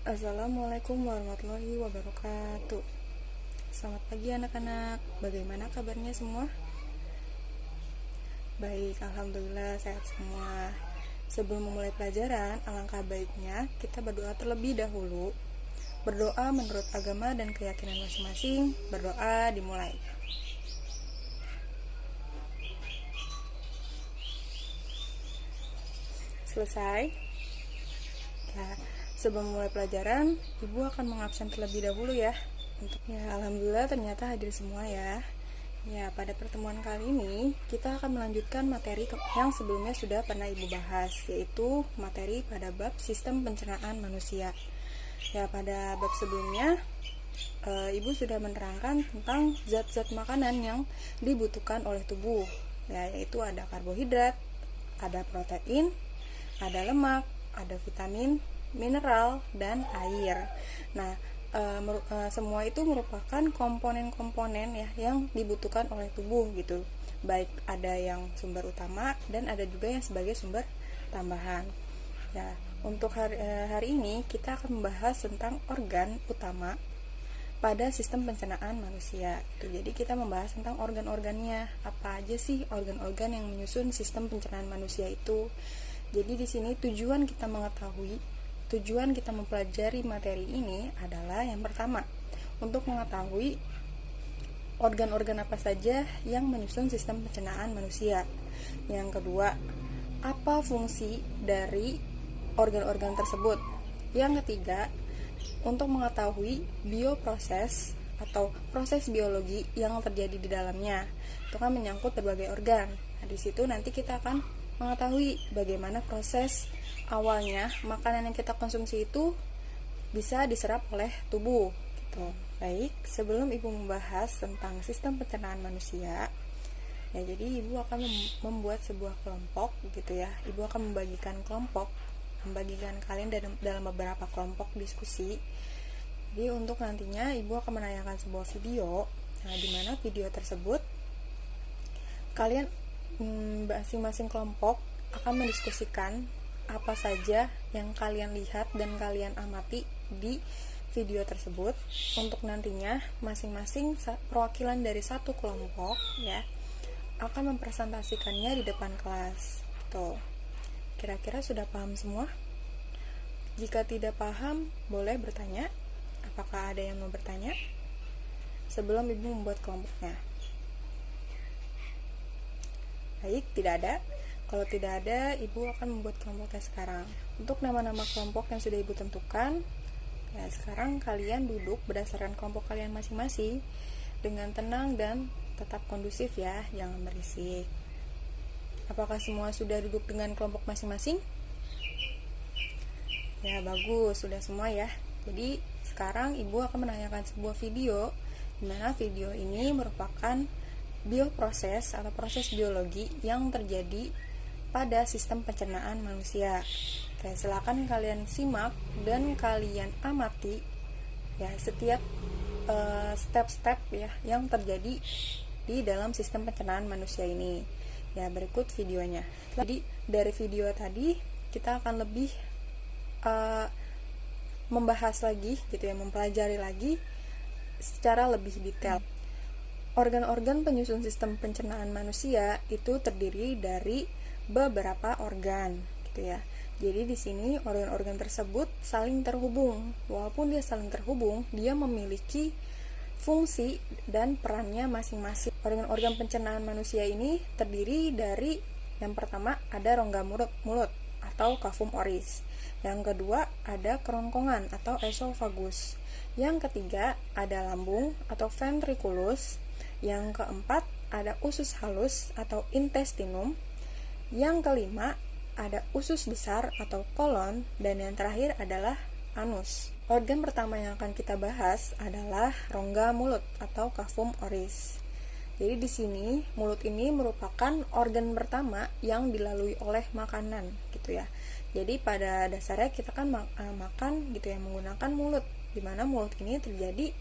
Assalamualaikum warahmatullahi wabarakatuh. Selamat pagi anak-anak. Bagaimana kabarnya semua? Baik, alhamdulillah sehat semua. Sebelum memulai pelajaran, alangkah baiknya kita berdoa terlebih dahulu. Berdoa menurut agama dan keyakinan masing-masing. Berdoa dimulai. Selesai? Ya, sebelum memulai pelajaran, Ibu akan mengabsen terlebih dahulu ya. Alhamdulillah ternyata hadir semua ya. Ya, pada pertemuan kali ini kita akan melanjutkan materi yang sebelumnya sudah pernah Ibu bahas, yaitu materi pada bab sistem pencernaan manusia. Ya, pada bab sebelumnya Ibu sudah menerangkan tentang zat-zat makanan yang dibutuhkan oleh tubuh, ya, yaitu ada karbohidrat, ada protein, ada lemak, ada vitamin, mineral, dan air. Nah, semua itu merupakan komponen-komponen ya yang dibutuhkan oleh tubuh gitu. Baik ada yang sumber utama dan ada juga yang sebagai sumber tambahan. Ya, untuk hari ini kita akan membahas tentang organ utama pada sistem pencernaan manusia. Jadi kita membahas tentang organ-organnya. Apa aja sih organ-organ yang menyusun sistem pencernaan manusia itu? Jadi di sini tujuan kita mempelajari materi ini adalah yang pertama, untuk mengetahui organ-organ apa saja yang menyusun sistem pencernaan manusia. Yang kedua, apa fungsi dari organ-organ tersebut. Yang ketiga, untuk mengetahui bioproses atau proses biologi yang terjadi di dalamnya. Itu kan menyangkut berbagai organ. Nah, di situ nanti kita akan mengetahui bagaimana proses awalnya makanan yang kita konsumsi itu bisa diserap oleh tubuh gitu. Baik, sebelum Ibu membahas tentang sistem pencernaan manusia, ya jadi Ibu akan membuat sebuah kelompok gitu ya. Ibu akan membagikan kalian dalam beberapa kelompok diskusi. Jadi untuk nantinya Ibu akan menayangkan sebuah video. Nah, di mana video tersebut kalian masing-masing kelompok akan mendiskusikan apa saja yang kalian lihat dan kalian amati di video tersebut. Untuk nantinya masing-masing perwakilan dari satu kelompok ya akan mempresentasikannya di depan kelas. Tuh. Kira-kira sudah paham semua? Jika tidak paham, boleh bertanya. Apakah ada yang mau bertanya sebelum Ibu membuat kelompoknya? Baik, tidak ada. Kalau tidak ada, Ibu akan membuat kelompoknya sekarang. Untuk nama-nama kelompok yang sudah Ibu tentukan, ya sekarang kalian duduk berdasarkan kelompok kalian masing-masing dengan tenang dan tetap kondusif ya, jangan berisik. Apakah semua sudah duduk dengan kelompok masing-masing? Ya, bagus, sudah semua ya. Jadi, sekarang Ibu akan menanyakan sebuah video, di mana video ini merupakan bioproses atau proses biologi yang terjadi pada sistem pencernaan manusia. Oke, silakan kalian simak dan kalian amati ya setiap step-step ya yang terjadi di dalam sistem pencernaan manusia ini. Ya, berikut videonya. Jadi dari video tadi kita akan lebih membahas lagi gitu ya, mempelajari lagi secara lebih detail. Organ-organ penyusun sistem pencernaan manusia itu terdiri dari beberapa organ gitu ya. Jadi di sini organ-organ tersebut saling terhubung. Walaupun dia saling terhubung, dia memiliki fungsi dan perannya masing-masing. Organ-organ pencernaan manusia ini terdiri dari yang pertama ada rongga mulut atau cavum oris. Yang kedua ada kerongkongan atau esofagus. Yang ketiga ada lambung atau ventriculus. Yang keempat ada usus halus atau intestinum. Yang kelima ada usus besar atau kolon, dan yang terakhir adalah anus. Organ pertama yang akan kita bahas adalah rongga mulut atau cavum oris. Jadi di sini mulut ini merupakan organ pertama yang dilalui oleh makanan gitu ya. Jadi pada dasarnya kita kan makan gitu ya menggunakan mulut, di mana mulut ini terjadi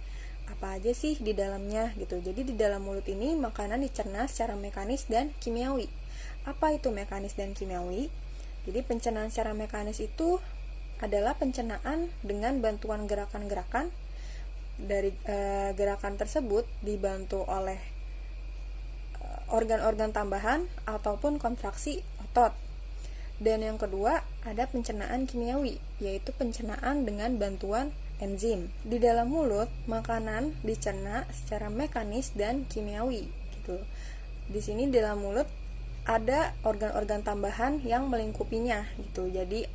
apa aja sih di dalamnya gitu. Jadi di dalam mulut ini makanan dicerna secara mekanis dan kimiawi. Apa itu mekanis dan kimiawi? Jadi pencernaan secara mekanis itu adalah pencernaan dengan bantuan gerakan-gerakan. Dari gerakan tersebut dibantu oleh organ-organ tambahan ataupun kontraksi otot. Dan yang kedua, ada pencernaan kimiawi, yaitu pencernaan dengan bantuan enzim. Di dalam mulut, makanan dicerna secara mekanis dan kimiawi gitu. Di sini di dalam mulut ada organ-organ tambahan yang melingkupinya gitu. Jadi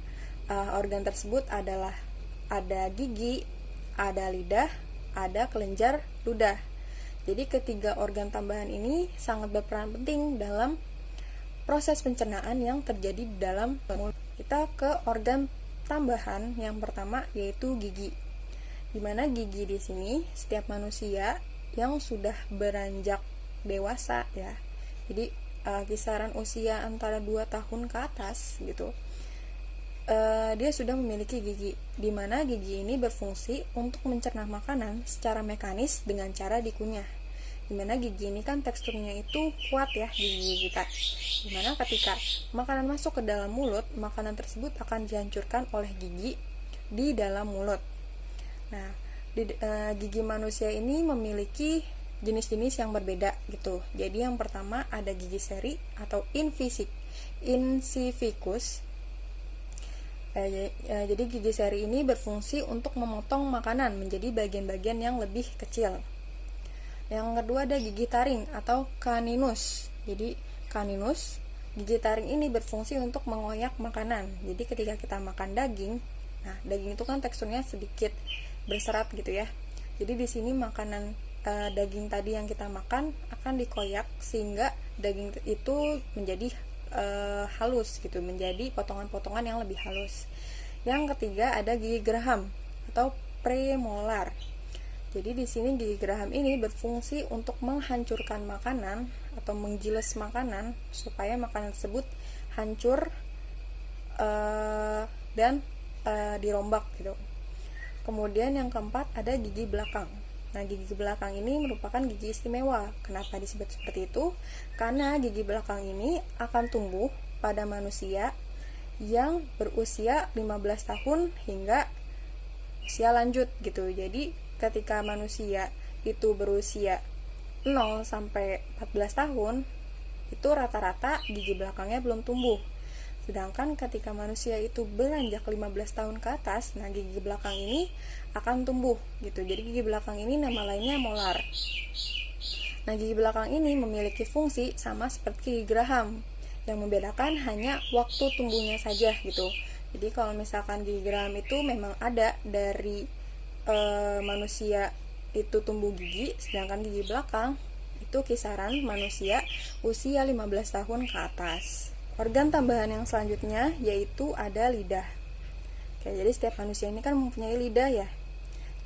organ tersebut adalah ada gigi, ada lidah, ada kelenjar ludah. Jadi ketiga organ tambahan ini sangat berperan penting dalam proses pencernaan yang terjadi di dalam mulut. Kita ke organ tambahan yang pertama, yaitu gigi. Dimana gigi di sini setiap manusia yang sudah beranjak dewasa ya. Jadi kisaran usia antara 2 tahun ke atas gitu. Dia sudah memiliki gigi, di mana gigi ini berfungsi untuk mencerna makanan secara mekanis dengan cara dikunyah. Dimana gigi ini kan teksturnya itu kuat ya gigi kita. Dimana ketika makanan masuk ke dalam mulut, makanan tersebut akan dihancurkan oleh gigi di dalam mulut. Nah, gigi manusia ini memiliki jenis-jenis yang berbeda gitu. Jadi yang pertama ada gigi seri atau insipicus. Jadi gigi seri ini berfungsi untuk memotong makanan menjadi bagian-bagian yang lebih kecil. Yang kedua ada gigi taring atau caninus. Jadi caninus, gigi taring ini berfungsi untuk mengoyak makanan. Jadi ketika kita makan daging, nah daging itu kan teksturnya sedikit berserat gitu ya. Jadi di sini makanan daging tadi yang kita makan akan dikoyak sehingga daging itu menjadi halus gitu, menjadi potongan-potongan yang lebih halus. Yang ketiga ada gigi geraham atau premolar. Jadi di sini gigi geraham ini berfungsi untuk menghancurkan makanan atau menggiles makanan supaya makanan tersebut hancur dan dirombak gitu. Kemudian yang keempat ada gigi belakang. Nah, gigi belakang ini merupakan gigi istimewa. Kenapa disebut seperti itu? Karena gigi belakang ini akan tumbuh pada manusia yang berusia 15 tahun hingga usia lanjut gitu. Jadi ketika manusia itu berusia 0 sampai 14 tahun, itu rata-rata gigi belakangnya belum tumbuh. Sedangkan ketika manusia itu beranjak 15 tahun ke atas, nah gigi belakang ini akan tumbuh gitu. Jadi gigi belakang ini nama lainnya molar. Nah, gigi belakang ini memiliki fungsi sama seperti gigi geraham. Yang membedakan hanya waktu tumbuhnya saja gitu. Jadi kalau misalkan gigi geraham itu memang ada dari manusia itu tumbuh gigi, sedangkan gigi belakang itu kisaran manusia usia 15 tahun ke atas. Organ tambahan yang selanjutnya yaitu ada lidah. Oke, jadi setiap manusia ini kan mempunyai lidah ya.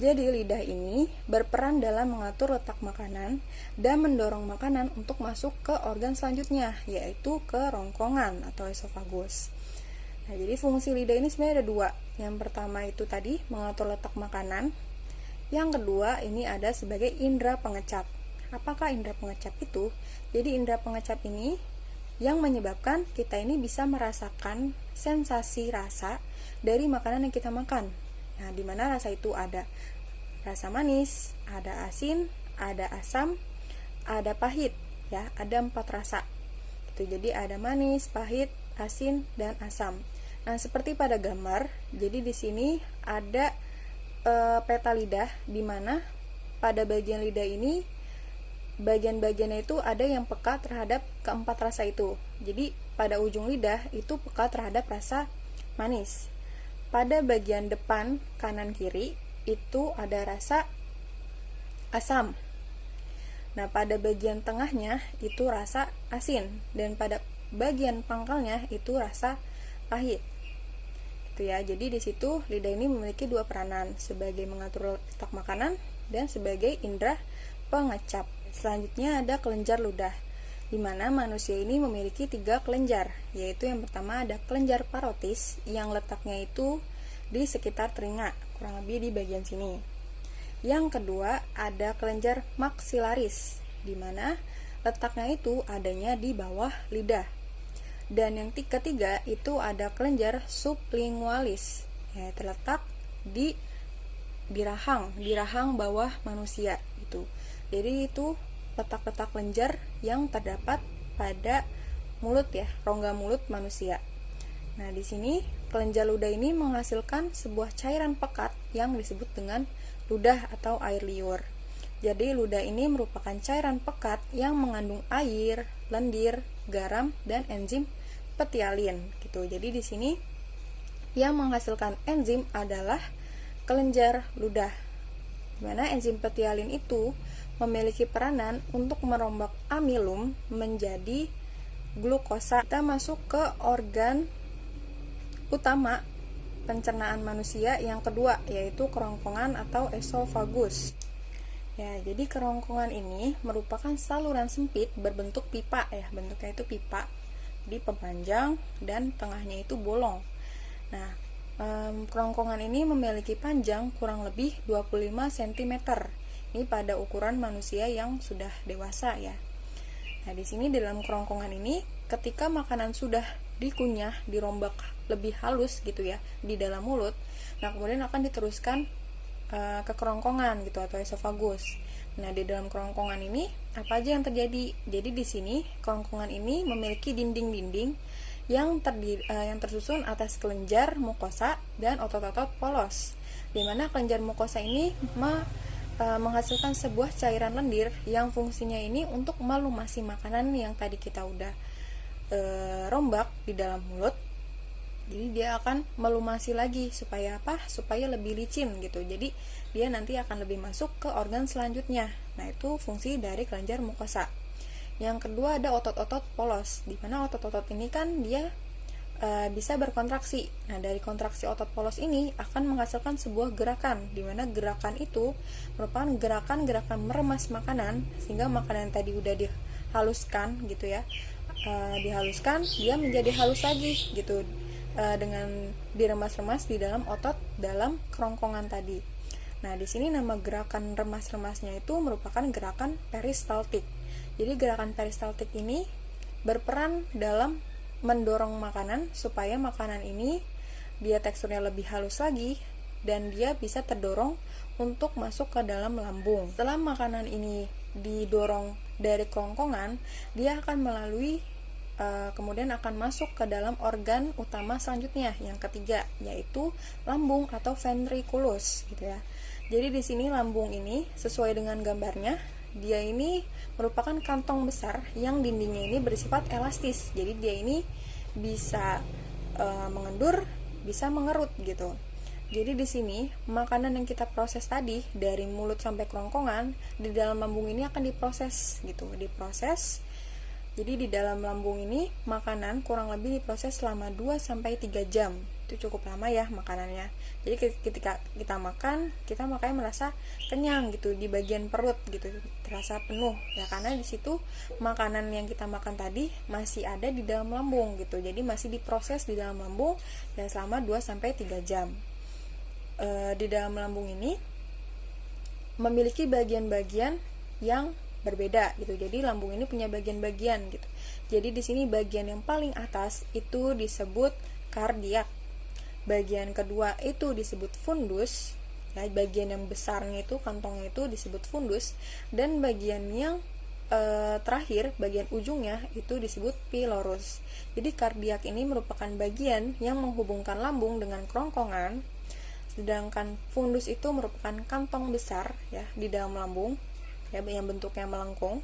Jadi lidah ini berperan dalam mengatur letak makanan dan mendorong makanan untuk masuk ke organ selanjutnya, yaitu ke rongkongan atau esofagus. Nah, jadi fungsi lidah ini sebenarnya ada dua. Yang pertama itu tadi mengatur letak makanan. Yang kedua ini ada sebagai indera pengecap. Apakah indera pengecap itu? Jadi indera pengecap ini yang menyebabkan kita ini bisa merasakan sensasi rasa dari makanan yang kita makan. Nah, di mana rasa itu ada rasa manis, ada asin, ada asam, ada pahit, ya, ada 4 rasa. Gitu. Jadi ada manis, pahit, asin, dan asam. Nah, seperti pada gambar, jadi di sini ada peta lidah, di mana pada bagian lidah ini bagian-bagiannya itu ada yang peka terhadap keempat rasa itu. Jadi pada ujung lidah itu peka terhadap rasa manis. Pada bagian depan kanan kiri itu ada rasa asam. Nah, pada bagian tengahnya itu rasa asin, dan pada bagian pangkalnya itu rasa pahit. Gitu ya. Jadi di situ lidah ini memiliki dua peranan, sebagai mengatur letak makanan dan sebagai indera pengecap. Selanjutnya ada kelenjar ludah, di mana manusia ini memiliki 3 kelenjar, yaitu yang pertama ada kelenjar parotis yang letaknya itu di sekitar telinga, kurang lebih di bagian sini. Yang kedua ada kelenjar maksilaris, di mana letaknya itu adanya di bawah lidah. Dan yang ketiga itu ada kelenjar sublingualis, ya, terletak di rahang bawah manusia gitu. Jadi itu letak-letak lenjar yang terdapat pada mulut ya, rongga mulut manusia. Nah, di sini kelenjar ludah ini menghasilkan sebuah cairan pekat yang disebut dengan ludah atau air liur. Jadi ludah ini merupakan cairan pekat yang mengandung air, lendir, garam, dan enzim petialin gitu. Jadi di sini yang menghasilkan enzim adalah kelenjar ludah. Di mana enzim petialin itu memiliki peranan untuk merombak amilum menjadi glukosa. Kita masuk ke organ utama pencernaan manusia yang kedua, yaitu kerongkongan atau esofagus. Ya, jadi kerongkongan ini merupakan saluran sempit berbentuk pipa ya, bentuknya itu pipa, di pemanjang dan tengahnya itu bolong. Nah, kerongkongan ini memiliki panjang kurang lebih 25 cm. Ini pada ukuran manusia yang sudah dewasa ya. Nah, di sini dalam kerongkongan ini ketika makanan sudah dikunyah, dirombak lebih halus gitu ya di dalam mulut, nah kemudian akan diteruskan ke kerongkongan gitu atau esofagus. Nah, di dalam kerongkongan ini apa aja yang terjadi? Jadi di sini kerongkongan ini memiliki dinding-dinding yang tersusun atas kelenjar mukosa dan otot-otot polos. Di mana kelenjar mukosa ini menghasilkan sebuah cairan lendir yang fungsinya ini untuk melumasi makanan yang tadi kita udah rombak di dalam mulut. Jadi dia akan melumasi lagi supaya apa? Supaya lebih licin gitu. Jadi dia nanti akan lebih masuk ke organ selanjutnya. Nah, itu fungsi dari kelenjar mukosa. Yang kedua ada otot-otot polos. Di mana otot-otot ini kan dia bisa berkontraksi. Nah, dari kontraksi otot polos ini akan menghasilkan sebuah gerakan, di mana gerakan itu merupakan gerakan-gerakan meremas makanan sehingga makanan yang tadi udah dihaluskan gitu ya. Dihaluskan, dia menjadi halus lagi gitu. Dengan diremas-remas di dalam otot dalam kerongkongan tadi. Nah, di sini nama gerakan remas-remasnya itu merupakan gerakan peristaltik. Jadi gerakan peristaltik ini berperan dalam mendorong makanan supaya makanan ini dia teksturnya lebih halus lagi dan dia bisa terdorong untuk masuk ke dalam lambung. Setelah makanan ini didorong dari kerongkongan, dia akan melalui kemudian akan masuk ke dalam organ utama selanjutnya yang ketiga, yaitu lambung atau ventriculus gitu ya. Jadi di sini lambung ini sesuai dengan gambarnya, dia ini merupakan kantong besar yang dindingnya ini bersifat elastis. Jadi dia ini bisa mengendur, bisa mengerut gitu. Jadi di sini makanan yang kita proses tadi dari mulut sampai kerongkongan di dalam lambung ini akan diproses gitu, diproses. Jadi di dalam lambung ini makanan kurang lebih diproses selama 2-3 jam. Itu cukup lama ya makanannya. Jadi ketika kita makan, kita makanya merasa kenyang gitu di bagian perut gitu, terasa penuh ya, karena di situ makanan yang kita makan tadi masih ada di dalam lambung gitu. Jadi masih diproses di dalam lambung ya selama 2-3 jam. Di dalam lambung ini memiliki bagian-bagian yang berbeda gitu. Jadi lambung ini punya bagian-bagian gitu. Jadi di sini bagian yang paling atas itu disebut kardiak. Bagian kedua itu disebut fundus. Ya, bagian yang besarnya itu kantongnya itu disebut fundus, dan bagian yang terakhir, bagian ujungnya itu disebut pilorus. Jadi kardiak ini merupakan bagian yang menghubungkan lambung dengan kerongkongan, sedangkan fundus itu merupakan kantong besar ya di dalam lambung ya, yang bentuknya melengkung.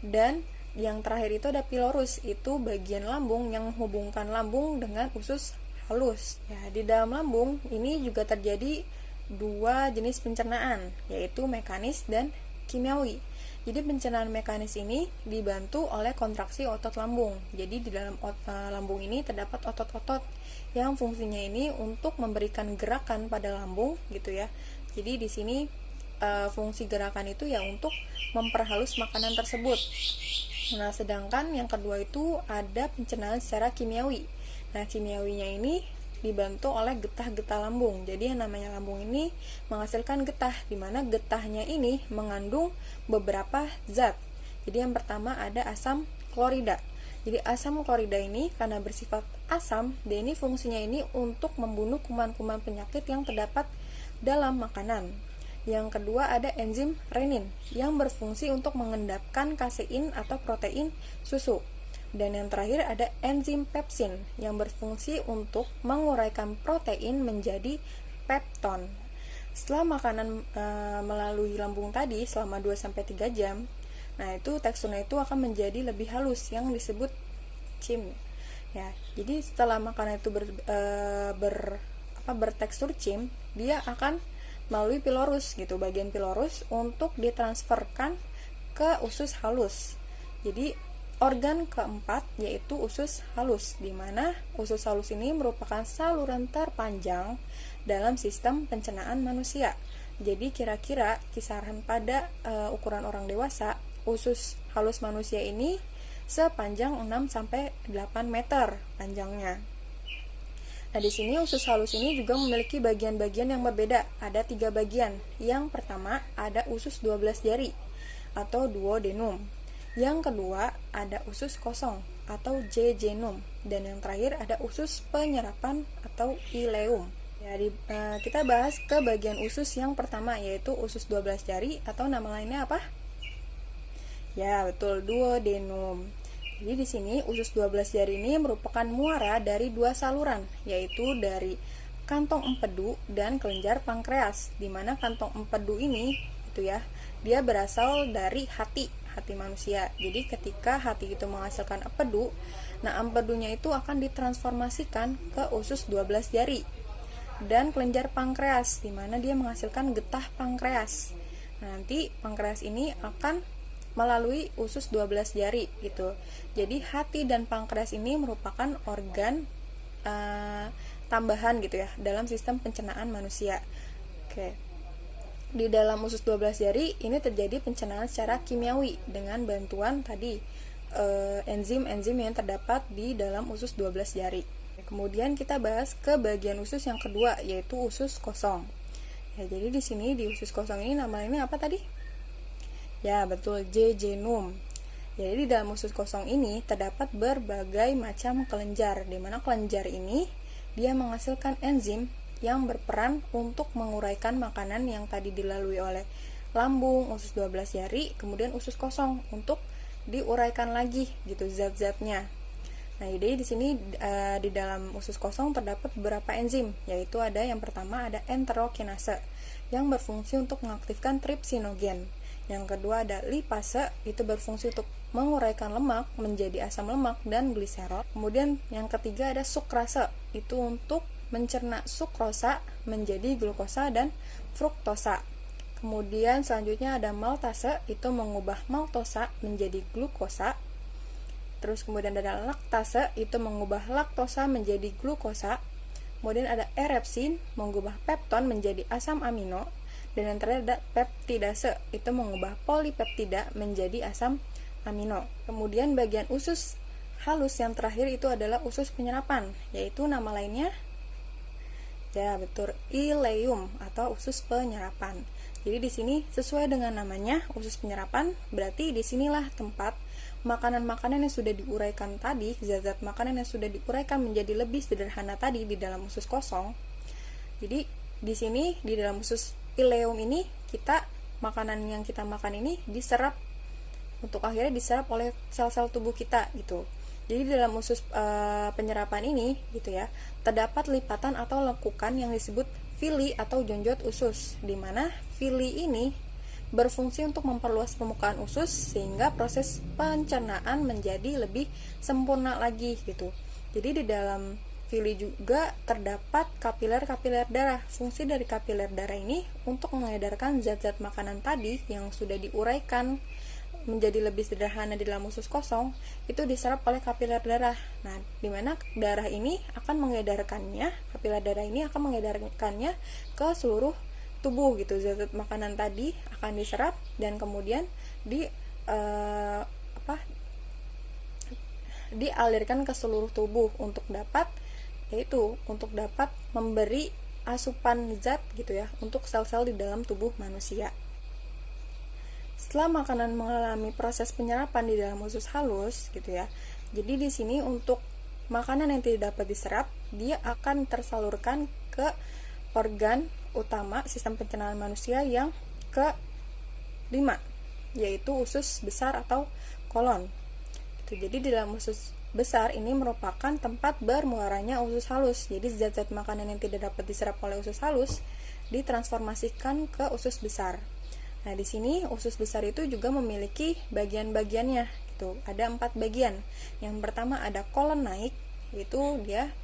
Dan yang terakhir itu ada pilorus, itu bagian lambung yang menghubungkan lambung dengan usus halus ya. Di dalam lambung ini juga terjadi dua jenis pencernaan, yaitu mekanis dan kimiawi. Jadi pencernaan mekanis ini dibantu oleh kontraksi otot lambung. Jadi di dalam lambung ini terdapat otot-otot yang fungsinya ini untuk memberikan gerakan pada lambung gitu ya. Jadi di sini fungsi gerakan itu ya untuk memperhalus makanan tersebut. Nah, sedangkan yang kedua itu ada pencernaan secara kimiawi. Nah, kimiawinya ini dibantu oleh getah-getah lambung. Jadi yang namanya lambung ini menghasilkan getah, di mana getahnya ini mengandung beberapa zat. Jadi yang pertama ada asam klorida. Jadi asam klorida ini karena bersifat asam, dia ini fungsinya ini untuk membunuh kuman-kuman penyakit yang terdapat dalam makanan. Yang kedua ada enzim renin yang berfungsi untuk mengendapkan kasein atau protein susu. Dan yang terakhir ada enzim pepsin yang berfungsi untuk menguraikan protein menjadi pepton. Setelah makanan melalui lambung tadi selama 2-3 jam, nah itu teksturnya itu akan menjadi lebih halus yang disebut chim. Ya, jadi setelah makanan itu bertekstur chim, dia akan melalui pilorus gitu, bagian pilorus untuk ditransferkan ke usus halus. Jadi organ keempat yaitu usus halus, di mana usus halus ini merupakan saluran terpanjang dalam sistem pencernaan manusia. Jadi kira-kira kisaran pada ukuran orang dewasa, usus halus manusia ini sepanjang 6-8 meter panjangnya. Nah, di sini usus halus ini juga memiliki bagian-bagian yang berbeda. Ada 3 bagian. Yang pertama ada usus 12 jari atau duodenum. Yang kedua ada usus kosong atau jejunum. Dan yang terakhir ada usus penyerapan atau ileum. Jadi kita bahas ke bagian usus yang pertama, yaitu usus 12 jari atau nama lainnya apa? Ya, betul, duodenum. Jadi di sini usus 12 jari ini merupakan muara dari 2 saluran, yaitu dari kantong empedu dan kelenjar pankreas. Di mana kantong empedu ini itu ya, dia berasal dari hati manusia. Jadi ketika hati itu menghasilkan empedu, nah empedunya itu akan ditransformasikan ke usus 12 jari dan kelenjar pankreas, di mana dia menghasilkan getah pankreas. Nanti pankreas ini akan melalui usus 12 jari gitu. Jadi hati dan pankreas ini merupakan organ tambahan gitu ya dalam sistem pencernaan manusia. Oke. Di dalam usus 12 jari ini terjadi pencernaan secara kimiawi dengan bantuan tadi enzim-enzim yang terdapat di dalam usus 12 jari. Kemudian kita bahas ke bagian usus yang kedua, yaitu usus kosong. Ya, jadi di sini di usus kosong ini namanya apa tadi? Ya, betul, jejunum. Jadi di dalam usus kosong ini terdapat berbagai macam kelenjar, di mana kelenjar ini dia menghasilkan enzim yang berperan untuk menguraikan makanan yang tadi dilalui oleh lambung, usus 12 jari, kemudian usus kosong untuk diuraikan lagi gitu zat-zatnya. Nah, jadi di sini di dalam usus kosong terdapat beberapa enzim, yaitu ada yang pertama ada enterokinase yang berfungsi untuk mengaktifkan tripsinogen. Yang kedua ada lipase, itu berfungsi untuk menguraikan lemak menjadi asam lemak dan gliserol. Kemudian yang ketiga ada sukrase, itu untuk mencerna sukrosa menjadi glukosa dan fruktosa. Kemudian selanjutnya ada maltase, itu mengubah maltosa menjadi glukosa. Terus kemudian ada laktase, itu mengubah laktosa menjadi glukosa. Kemudian ada erepsin, mengubah pepton menjadi asam amino. Dan yang terakhir ada peptidase, itu mengubah polipeptida menjadi asam amino. Kemudian bagian usus halus yang terakhir itu adalah usus penyerapan, yaitu nama lainnya, ya betul, ileum atau usus penyerapan. Jadi di sini sesuai dengan namanya usus penyerapan, berarti disinilah tempat makanan-makanan yang sudah diuraikan tadi, zat-zat makanan yang sudah diuraikan menjadi lebih sederhana tadi di dalam usus kosong. Jadi di sini di dalam usus ileum ini makanan yang kita makan ini diserap untuk akhirnya diserap oleh sel-sel tubuh kita gitu. Jadi dalam usus penyerapan ini gitu ya, terdapat lipatan atau lekukan yang disebut villi atau jonjot usus, di mana villi ini berfungsi untuk memperluas permukaan usus sehingga proses pencernaan menjadi lebih sempurna lagi gitu. Jadi di dalam villi juga terdapat kapiler-kapiler darah. Fungsi dari kapiler darah ini untuk mengedarkan zat-zat makanan tadi yang sudah diuraikan menjadi lebih sederhana di dalam usus kosong, itu diserap oleh kapiler darah. Nah, di mana darah ini akan mengedarkannya, kapiler darah ini akan mengedarkannya ke seluruh tubuh gitu. Zat-zat makanan tadi akan diserap dan kemudian dialirkan ke seluruh tubuh untuk dapat memberi asupan zat gitu ya untuk sel-sel di dalam tubuh manusia. Setelah makanan mengalami proses penyerapan di dalam usus halus gitu ya, Jadi di sini untuk makanan yang tidak dapat diserap, dia akan tersalurkan ke organ utama sistem pencernaan manusia yang ke-5, yaitu usus besar atau kolon. Jadi di dalam usus besar ini merupakan tempat bermuaranya usus halus. Jadi zat-zat makanan yang tidak dapat diserap oleh usus halus ditransformasikan ke usus besar. Nah, di sini usus besar itu juga memiliki bagian-bagiannya. Gitu. Ada 4 bagian. Yang pertama ada kolon naik, yaitu dia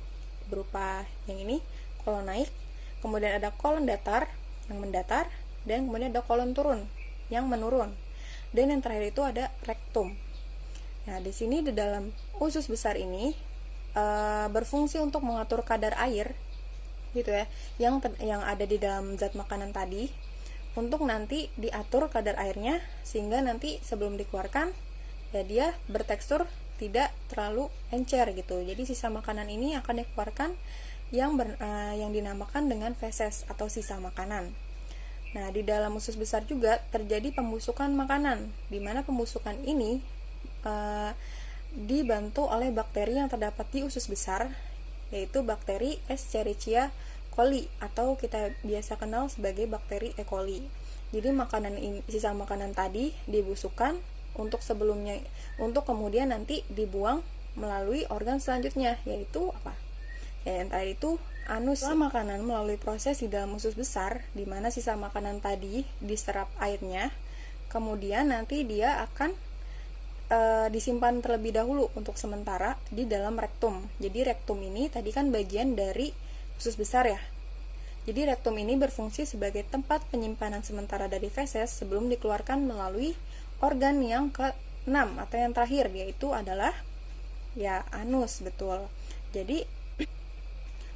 berupa yang ini, kolon naik. Kemudian ada kolon datar, yang mendatar, dan kemudian ada kolon turun, yang menurun. Dan yang terakhir itu ada rektum. Nah, di sini di dalam usus besar ini berfungsi untuk mengatur kadar air, gitu ya, yang ada di dalam zat makanan tadi, untuk nanti diatur kadar airnya sehingga nanti sebelum dikeluarkan ya dia bertekstur tidak terlalu encer gitu. Jadi sisa makanan ini akan dikeluarkan yang dinamakan dengan feses atau sisa makanan. Nah, di dalam usus besar juga terjadi pembusukan makanan, di mana pembusukan ini dibantu oleh bakteri yang terdapat di usus besar, yaitu bakteri Escherichia coli atau kita biasa kenal sebagai bakteri E. coli. Jadi sisa makanan tadi dibusukkan untuk kemudian nanti dibuang melalui organ selanjutnya, yaitu apa? Yang tadi itu anus. Setelah makanan melalui proses di dalam usus besar, di mana sisa makanan tadi diserap airnya, kemudian nanti dia akan disimpan terlebih dahulu untuk sementara di dalam rektum. Jadi rektum ini tadi kan bagian dari usus besar ya. Jadi rektum ini berfungsi sebagai tempat penyimpanan sementara dari feses sebelum dikeluarkan melalui organ yang ke-6 atau yang terakhir, yaitu adalah ya anus, betul. Jadi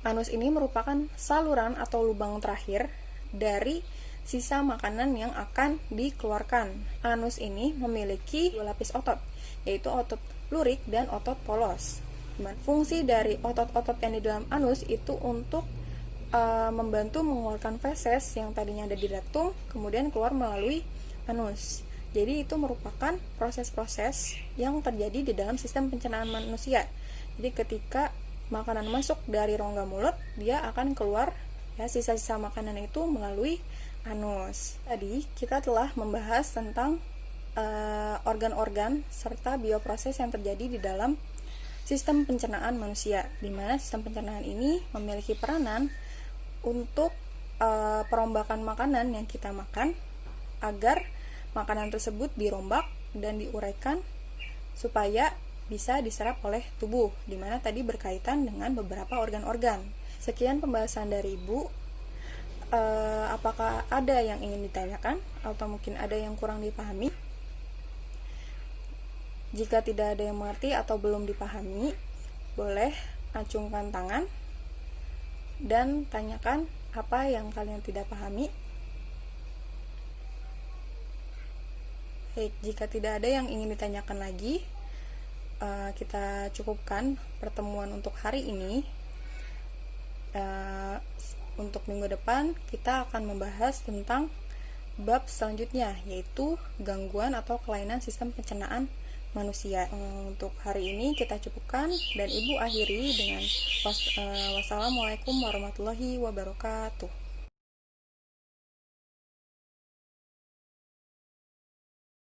anus ini merupakan saluran atau lubang terakhir dari sisa makanan yang akan dikeluarkan. Anus ini memiliki 2 lapis otot, yaitu otot lurik dan otot polos. Fungsi dari otot-otot yang di dalam anus itu untuk membantu mengeluarkan feses yang tadinya ada di rektum, kemudian keluar melalui anus. Jadi itu merupakan proses-proses yang terjadi di dalam sistem pencernaan manusia. Jadi ketika makanan masuk dari rongga mulut, dia akan keluar ya sisa-sisa makanan itu melalui anus. Tadi kita telah membahas tentang organ-organ serta bioproses yang terjadi di dalam sistem pencernaan manusia, di mana sistem pencernaan ini memiliki peranan untuk perombakan makanan yang kita makan agar makanan tersebut dirombak dan diuraikan supaya bisa diserap oleh tubuh, di mana tadi berkaitan dengan beberapa organ-organ. Sekian pembahasan dari Ibu. Apakah ada yang ingin ditanyakan atau mungkin ada yang kurang dipahami? Jika tidak ada yang mengerti atau belum dipahami, boleh acungkan tangan dan tanyakan apa yang kalian tidak pahami. Baik, jika tidak ada yang ingin ditanyakan lagi, kita cukupkan pertemuan untuk hari ini. Untuk minggu depan kita akan membahas tentang bab selanjutnya, yaitu gangguan atau kelainan sistem pencernaan manusia. Untuk hari ini kita cukupkan dan Ibu akhiri dengan wassalamualaikum warahmatullahi wabarakatuh.